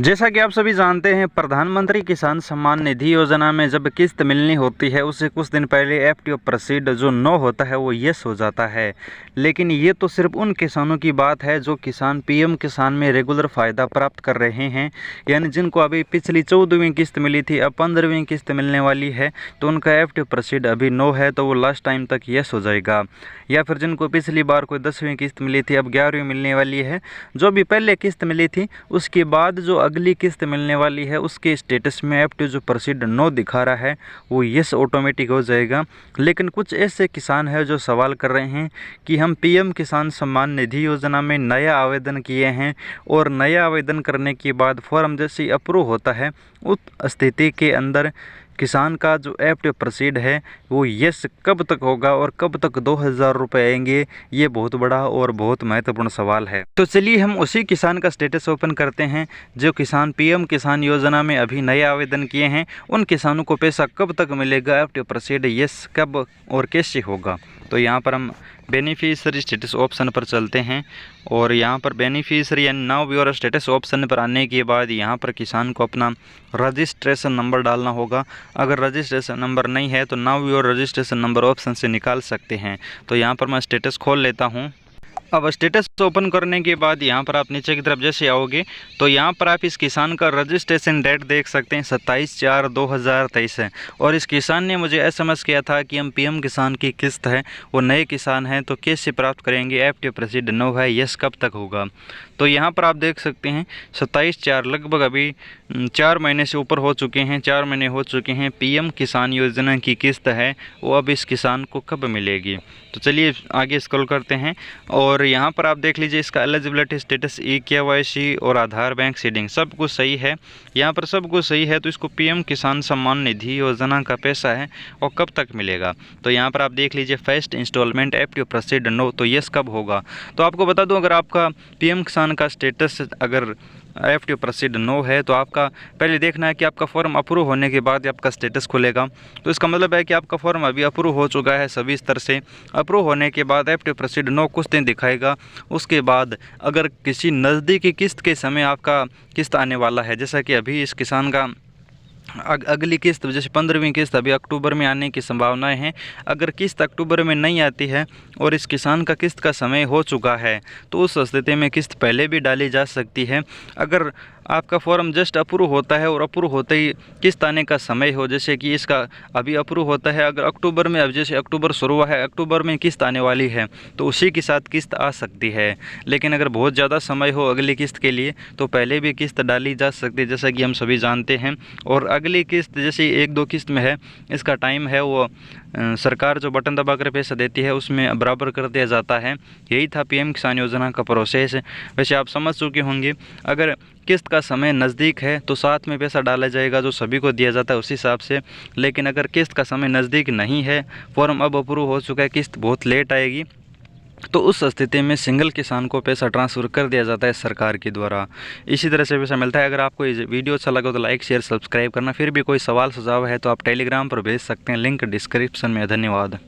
जैसा कि आप सभी जानते हैं, प्रधानमंत्री किसान सम्मान निधि योजना में जब किस्त मिलनी होती है उससे कुछ दिन पहले एफटीओ प्रोसीड जो नो होता है वो यस हो जाता है। लेकिन ये तो सिर्फ उन किसानों की बात है जो किसान पीएम किसान में रेगुलर फ़ायदा प्राप्त कर रहे हैं, यानी जिनको अभी पिछली 14वीं किस्त मिली थी, अब 15वीं किस्त मिलने वाली है, तो उनका एफटीओ प्रोसीड अभी नो है तो वो लास्ट टाइम तक यस हो जाएगा। या फिर जिनको पिछली बार कोई 10वीं किस्त मिली थी, अब 11वीं मिलने वाली है, जो भी पहले किस्त मिली थी उसके बाद जो अगली किस्त मिलने वाली है उसके स्टेटस में एफटीओ जो प्रोसीड नो दिखा रहा है वो यस ऑटोमेटिक हो जाएगा। लेकिन कुछ ऐसे किसान हैं जो सवाल कर रहे हैं कि हम पीएम किसान सम्मान निधि योजना में नया आवेदन किए हैं और नया आवेदन करने के बाद फॉर्म जैसे अप्रूव होता है उस स्थिति के अंदर किसान का जो एफटीओ प्रोसीड है वो यस कब तक होगा और कब तक 2000 रुपये आएंगे, ये बहुत बड़ा और बहुत महत्वपूर्ण सवाल है। तो चलिए हम उसी किसान का स्टेटस ओपन करते हैं जो किसान पीएम किसान योजना में अभी नया आवेदन किए हैं। उन किसानों को पैसा कब तक मिलेगा, एफटीओ प्रोसीड यस कब और कैसे होगा। तो यहाँ पर हम बेनिफिशियरी स्टेटस ऑप्शन पर चलते हैं और यहाँ पर बेनिफिशियरी यानी नाउ व्यूअर स्टेटस ऑप्शन पर आने के बाद यहाँ पर किसान को अपना रजिस्ट्रेशन नंबर डालना होगा। अगर रजिस्ट्रेशन नंबर नहीं है तो now viewer registration number option से निकाल सकते हैं। तो यहाँ पर मैं स्टेटस खोल लेता हूँ। अब स्टेटस ओपन करने के बाद यहाँ पर आप नीचे की तरफ जैसे आओगे तो यहाँ पर आप इस किसान का रजिस्ट्रेशन डेट देख सकते हैं 27/4/2023 है। और इस किसान ने मुझे एसएमएस किया था कि हम पीएम किसान की किस्त है, वो नए किसान हैं तो कैसे प्राप्त करेंगे, एफटीओ प्रोसीड नो है, यस कब तक होगा। तो यहाँ पर आप देख सकते हैं 27/4 लगभग अभी 4 महीने से ऊपर हो चुके हैं, 4 महीने हो चुके हैं। पीएम किसान योजना की किस्त है वो अब इस किसान को कब मिलेगी। तो चलिए आगे स्क्रॉल करते हैं और यहाँ पर आप देख लीजिए इसका एलिजिबिलिटी स्टेटस ई-केवाईसी और आधार बैंक सीडिंग सब कुछ सही है। यहाँ पर सब कुछ सही है तो इसको पीएम किसान सम्मान निधि योजना का पैसा है और कब तक मिलेगा। तो यहाँ पर आप देख लीजिए first instalment FTO proceed no, तो यस कब होगा। तो आपको बता दूँ, अगर आपका पीएम किसान का स्टेटस अगर एफटीओ प्रोसीड नो है तो आपका पहले देखना है कि आपका फॉर्म अप्रूव होने के बाद आपका स्टेटस खुलेगा। तो इसका मतलब है कि आपका फॉर्म अभी अप्रूव हो चुका है सभी स्तर से। अप्रूव होने के बाद एफटीओ प्रोसीड नो कुछ दिन दिखाएगा। उसके बाद अगर किसी नज़दीकी किस्त के समय आपका किस्त आने वाला है, जैसा कि अभी इस किसान का अगली किस्त जैसे 15वीं किस्त अभी अक्टूबर में आने की संभावनाएं हैं। अगर किस्त अक्टूबर में नहीं आती है और इस किसान का किस्त का समय हो चुका है तो उस स्थिति में किस्त पहले भी डाली जा सकती है। अगर आपका फॉर्म जस्ट अप्रूव होता है और अप्रूव होते ही किस्त आने का समय हो, जैसे कि इसका अभी अप्रूव होता है अगर अक्टूबर में, अब जैसे अक्टूबर शुरू हुआ है, अक्टूबर में किस्त आने वाली है तो उसी के साथ किस्त आ सकती है। लेकिन अगर बहुत ज़्यादा समय हो अगली किस्त के लिए तो पहले भी किस्त डाली जा सकती है, जैसा कि हम सभी जानते हैं। और अगली किस्त जैसे 1-2 किस्त में है, इसका टाइम है वो सरकार जो बटन दबाकर पैसा देती है उसमें बराबर कर दिया जाता है। यही था पीएम किसान योजना का प्रोसेस। वैसे आप समझ चुके होंगे, अगर किस्त का समय नज़दीक है तो साथ में पैसा डाला जाएगा जो सभी को दिया जाता है उस हिसाब से। लेकिन अगर किस्त का समय नज़दीक नहीं है, फॉर्म अब अप्रूव हो चुका है, किस्त बहुत लेट आएगी, तो उस स्थिति में सिंगल किसान को पैसा ट्रांसफ़र कर दिया जाता है सरकार के द्वारा। इसी तरह से पैसा मिलता है। अगर आपको ये वीडियो अच्छा लगा तो लाइक शेयर सब्सक्राइब करना। फिर भी कोई सवाल सुझाव है तो आप टेलीग्राम पर भेज सकते हैं, लिंक डिस्क्रिप्शन में है। धन्यवाद।